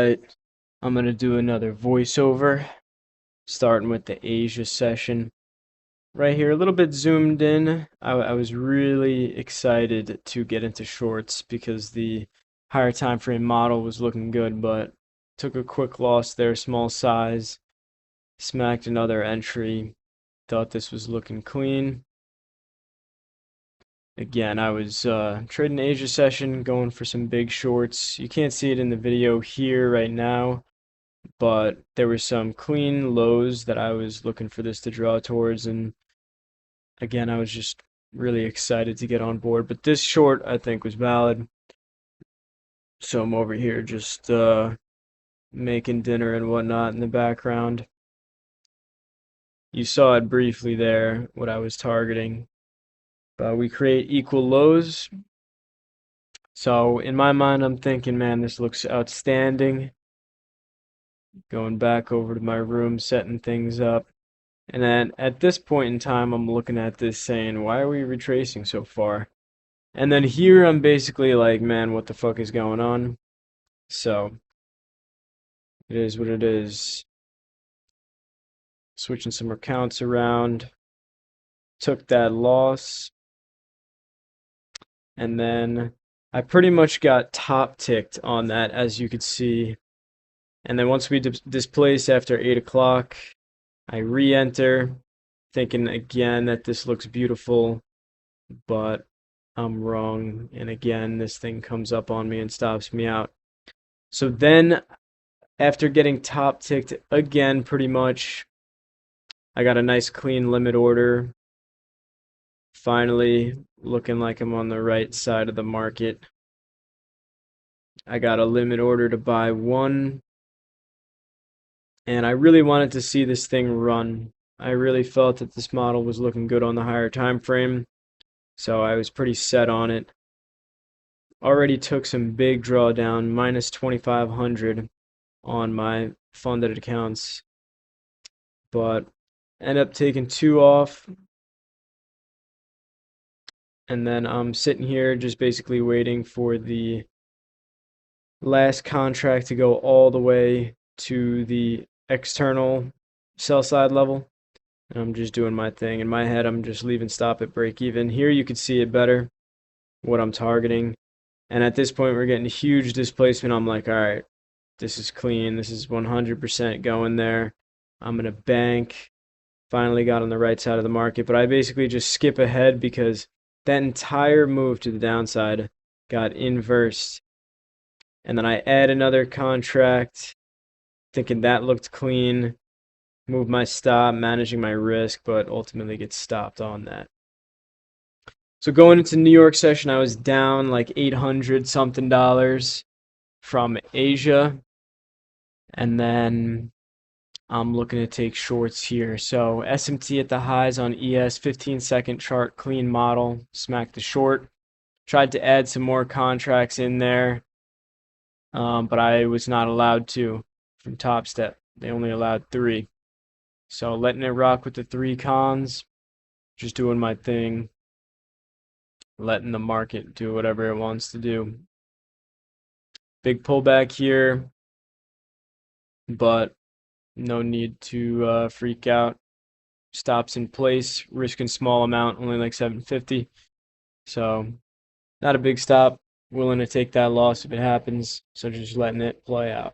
Alright, I'm gonna do another voiceover, starting with the Asia session. Right here, a little bit zoomed in. I was really excited to get into shorts because the higher time frame model was looking good, but took a quick loss there, small size, smacked another entry, thought this was looking clean. Again, I was trading Asia session, going for some big shorts. You can't see it in the video here right now, but there were some clean lows that I was looking for this to draw towards, and again, I was just really excited to get on board. But this short, I think, was valid. So I'm over here just making dinner and whatnot in the background. You saw it briefly there, what I was targeting. We create equal lows. So in my mind, I'm thinking, man, this looks outstanding. Going back over to my room, setting things up. And then at this point in time, I'm looking at this saying, why are we retracing so far? And then here I'm basically like, man, what the fuck is going on? So it is what it is. Switching some accounts around. Took that loss. And then I pretty much got top ticked on that, as you could see. And then once we displace after 8 o'clock, I re-enter, thinking again that this looks beautiful, but I'm wrong. And again, this thing comes up on me and stops me out. So then, after getting top ticked again, pretty much, I got a nice clean limit order. Finally, looking like I'm on the right side of the market. I got a limit order to buy one. And I really wanted to see this thing run. I really felt that this model was looking good on the higher time frame, so I was pretty set on it. Already took some big drawdown, minus 2,500 on my funded accounts, but ended up taking two off. And then I'm sitting here just basically waiting for the last contract to go all the way to the external sell side level. And I'm just doing my thing. In my head, I'm just leaving stop at break even. Here you can see it better, what I'm targeting. And at this point, we're getting a huge displacement. I'm like, all right, this is clean. This is 100% going there. I'm going to bank. Finally got on the right side of the market. But I basically just skip ahead because that entire move to the downside got inversed. And then I add another contract, thinking that looked clean. Move my stop, managing my risk, but ultimately get stopped on that. So going into New York session, I was down like 800 something dollars from Asia. And then I'm looking to take shorts here. So SMT at the highs on ES, 15-second chart, clean model, smacked the short. Tried to add some more contracts in there, but I was not allowed to from Top Step. They only allowed 3. So letting it rock with the 3 cons, just doing my thing, letting the market do whatever it wants to do. Big pullback here, but no need to freak out. Stops in place, risking small amount, only like 750. So not a big stop. Willing to take that loss if it happens. So just letting it play out.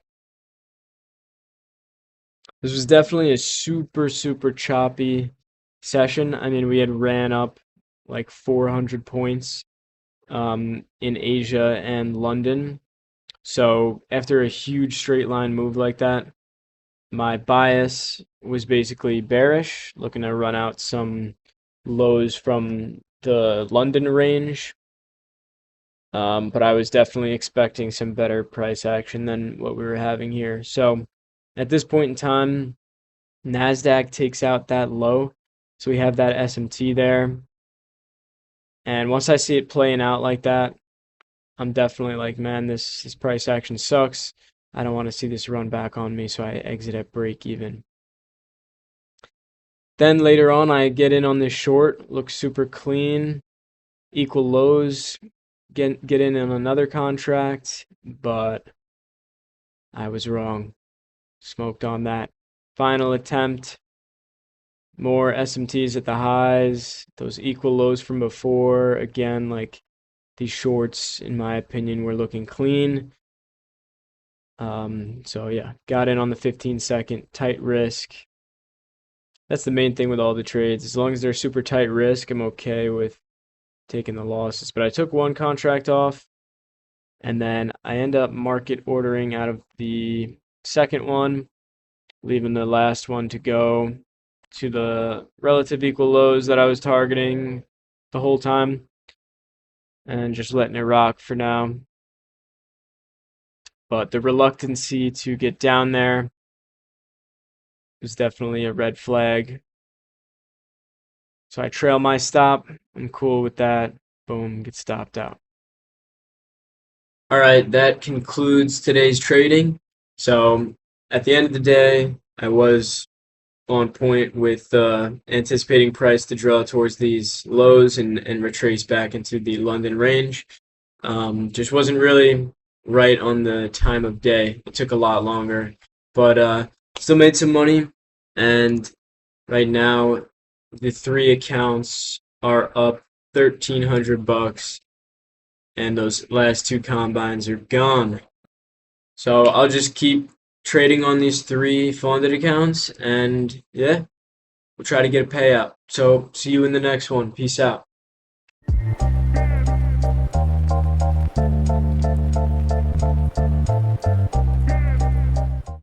This was definitely a super, super choppy session. I mean, we had ran up like 400 points in Asia and London. So after a huge straight line move like that, my bias was basically bearish, looking to run out some lows from the London range. But I was definitely expecting some better price action than what we were having here. So at this point in time, NASDAQ takes out that low. So we have that SMT there. And once I see it playing out like that, I'm definitely like, man, this price action sucks. I don't want to see this run back on me, so I exit at break even. Then later on, I get in on this short, looks super clean, equal lows, get in on another contract, but I was wrong. Smoked on that. Final attempt. More SMTs at the highs. Those equal lows from before. Again, like these shorts, in my opinion, were looking clean. So yeah, got in on the 15-second, tight risk. That's the main thing with all the trades. As long as they're super tight risk, I'm okay with taking the losses. But I took one contract off, and then I end up market ordering out of the second one, leaving the last one to go to the relative equal lows that I was targeting the whole time, and just letting it rock for now. But the reluctancy to get down there was definitely a red flag. So I trail my stop. I'm cool with that. Boom, get stopped out. All right, that concludes today's trading. So at the end of the day, I was on point with anticipating price to draw towards these lows and retrace back into the London range. Just wasn't really right on the time of day. It took a lot longer, but still made some money. And right now, the 3 accounts are up $1,300, and those last 2 combines are gone. So I'll just keep trading on these 3 funded accounts, and yeah, we'll try to get a payout. So see you in the next one. Peace out.